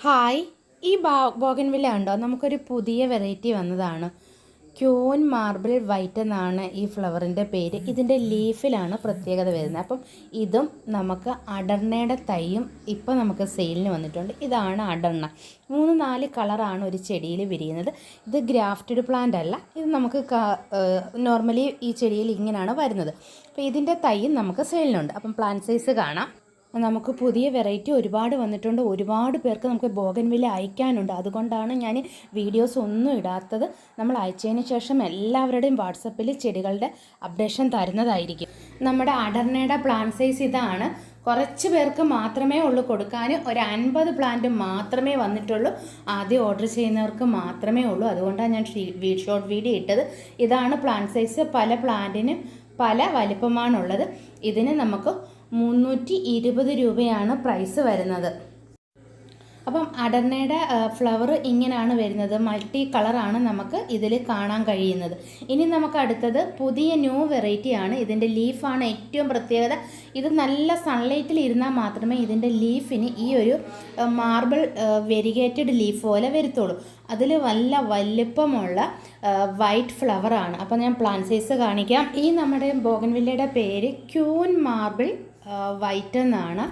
Hi, ഈ bougainvillea ഉണ്ടോ? നമുക്കൊരു പുതിയ വെറൈറ്റി വന്നതാണ്. ക്യൂൻ മാർബിൾ വൈറ്റ് എന്നാണ് ഈ ഫ്ലവറിൻ്റെ പേര്. ഇതിൻ്റെ ലീഫിലാണ് പ്രത്യേകത വരുന്നത്. അപ്പം ഇതും നമുക്ക് അടർണയുടെ തൈയും ഇപ്പം നമുക്ക് സെയിലിന് വന്നിട്ടുണ്ട്. ഇതാണ് അടർണ. 3-4 കളറാണ് ഒരു ചെടിയിൽ വിരിയുന്നത്. ഇത് ഗ്രാഫ്റ്റഡ് പ്ലാന്റ് അല്ല. ഇത് നമുക്ക് നോർമലി ഈ ചെടിയിൽ ഇങ്ങനെയാണ് വരുന്നത്. അപ്പോൾ ഇതിൻ്റെ തൈയും നമുക്ക് സെയിലിനുണ്ട്. അപ്പം പ്ലാന്റ് സൈസ് കാണാം. നമുക്ക് പുതിയ വെറൈറ്റി ഒരുപാട് വന്നിട്ടുണ്ട്. ഒരുപാട് പേർക്ക് നമുക്ക് ബോഗൻവില്ല അയക്കാനുണ്ട്. അതുകൊണ്ടാണ് ഞാൻ വീഡിയോസ് ഒന്നും ഇടാത്തത്. നമ്മൾ അയച്ചതിന് ശേഷം എല്ലാവരുടെയും വാട്സപ്പിൽ ചെടികളുടെ അപ്ഡേഷൻ തരുന്നതായിരിക്കും. നമ്മുടെ അടർണയുടെ പ്ലാന്റ് സൈസ് ഇതാണ്. കുറച്ച് പേർക്ക് മാത്രമേ ഉള്ളൂ കൊടുക്കാൻ. ഒരു 50 പ്ലാന്റ് മാത്രമേ വന്നിട്ടുള്ളൂ. ആദ്യം ഓർഡർ ചെയ്യുന്നവർക്ക് മാത്രമേ ഉള്ളൂ. അതുകൊണ്ടാണ് ഞാൻ ഷോർട്ട് വീഡിയോ ഇട്ടത്. ഇതാണ് പ്ലാന്റ് സൈസ്. പല പ്ലാന്റിനും പല വലിപ്പമാണുള്ളത്. ഇതിന് നമുക്ക് 320 രൂപയാണ് പ്രൈസ് വരുന്നത്. അപ്പം അടർണയുടെ ഫ്ലവർ ഇങ്ങനെയാണ് വരുന്നത്. മൾട്ടി കളറാണ് നമുക്ക് ഇതിൽ കാണാൻ കഴിയുന്നത്. ഇനി നമുക്ക് അടുത്തത് പുതിയ ന്യൂ വെറൈറ്റിയാണ്. ഇതിൻ്റെ ലീഫാണ് ഏറ്റവും പ്രത്യേകത. ഇത് നല്ല സൺലൈറ്റിൽ ഇരുന്നാൽ മാത്രമേ ഇതിൻ്റെ ലീഫിന് ഈ ഒരു മാർബിൾ വെരിഗേറ്റഡ് ലീഫ് പോലെ വരത്തുള്ളൂ. അതിൽ നല്ല വലിപ്പമുള്ള വൈറ്റ് ഫ്ലവറാണ്. അപ്പം ഞാൻ പ്ലാന്റ് സൈസ് കാണിക്കാം. ഈ നമ്മുടെ ബോഗൻവില്ലയുടെ പേര് ക്യൂൻ മാർബിൾ വൈറ്റ് എന്നാണ്.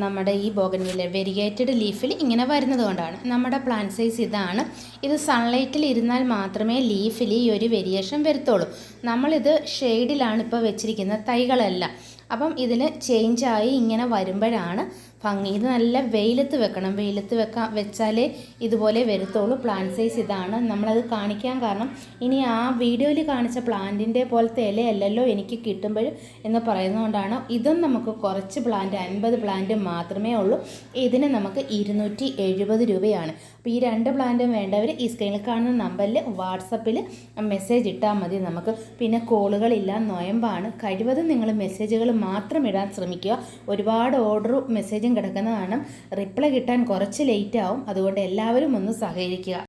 നമ്മുടെ ഈ ബോഗൻവില്ല വെരിഗേറ്റഡ് ലീഫിൽ ഇങ്ങനെ വരുന്നത് കൊണ്ടാണ്. നമ്മുടെ പ്ലാന്റ് സൈസ് ഇതാണ്. ഇത് സൺലൈറ്റിൽ ഇരുന്നാൽ മാത്രമേ ലീഫിൽ ഈ ഒരു വേരിയേഷൻ വരത്തുള്ളൂ. നമ്മളിത് ഷെയ്ഡിലാണ് ഇപ്പോൾ വെച്ചിരിക്കുന്നത്, തൈകളെല്ലാം. അപ്പം ഇതിൽ ചേഞ്ചായി ഇങ്ങനെ വരുമ്പോഴാണ് ഭംഗി. ഇത് നല്ല വെയിലത്ത് വെക്കണം. വെയിലത്ത് വെച്ചാലേ ഇതുപോലെ വരത്തുള്ളൂ. പ്ലാന്റ് സൈസ് ഇതാണ്. നമ്മളത് കാണിക്കാൻ കാരണം ഇനി ആ വീഡിയോയിൽ കാണിച്ച പ്ലാന്റിൻ്റെ പോലത്തെ ഇലയല്ലല്ലോ എനിക്ക് കിട്ടുമ്പോൾ എന്ന് പറയുന്നതുകൊണ്ടാണ്. ഇതും നമുക്ക് കുറച്ച് പ്ലാന്റ് 50 പ്ലാന്റ് മാത്രമേ ഉള്ളൂ. ഇതിന് നമുക്ക് 270 രൂപയാണ്. അപ്പോൾ ഈ 2 പ്ലാന്റും വേണ്ടവർ ഈ സ്ക്രീനിൽ കാണുന്ന നമ്പറിൽ വാട്സപ്പിൽ മെസ്സേജ് ഇട്ടാൽ മതി നമുക്ക്. പിന്നെ കോളുകളില്ല, നൊയമ്പാണ്. കഴിവതും നിങ്ങൾ മെസ്സേജുകൾ മാത്രം ഇടാൻ ശ്രമിക്കുക. ഒരുപാട് ഓർഡറും മെസ്സേജും കിടക്കുന്ന കാരണം റിപ്ലൈ കിട്ടാൻ കുറച്ച് ലേറ്റ് ആവും. അതുകൊണ്ട് എല്ലാവരും ഒന്ന് സഹകരിക്കുക.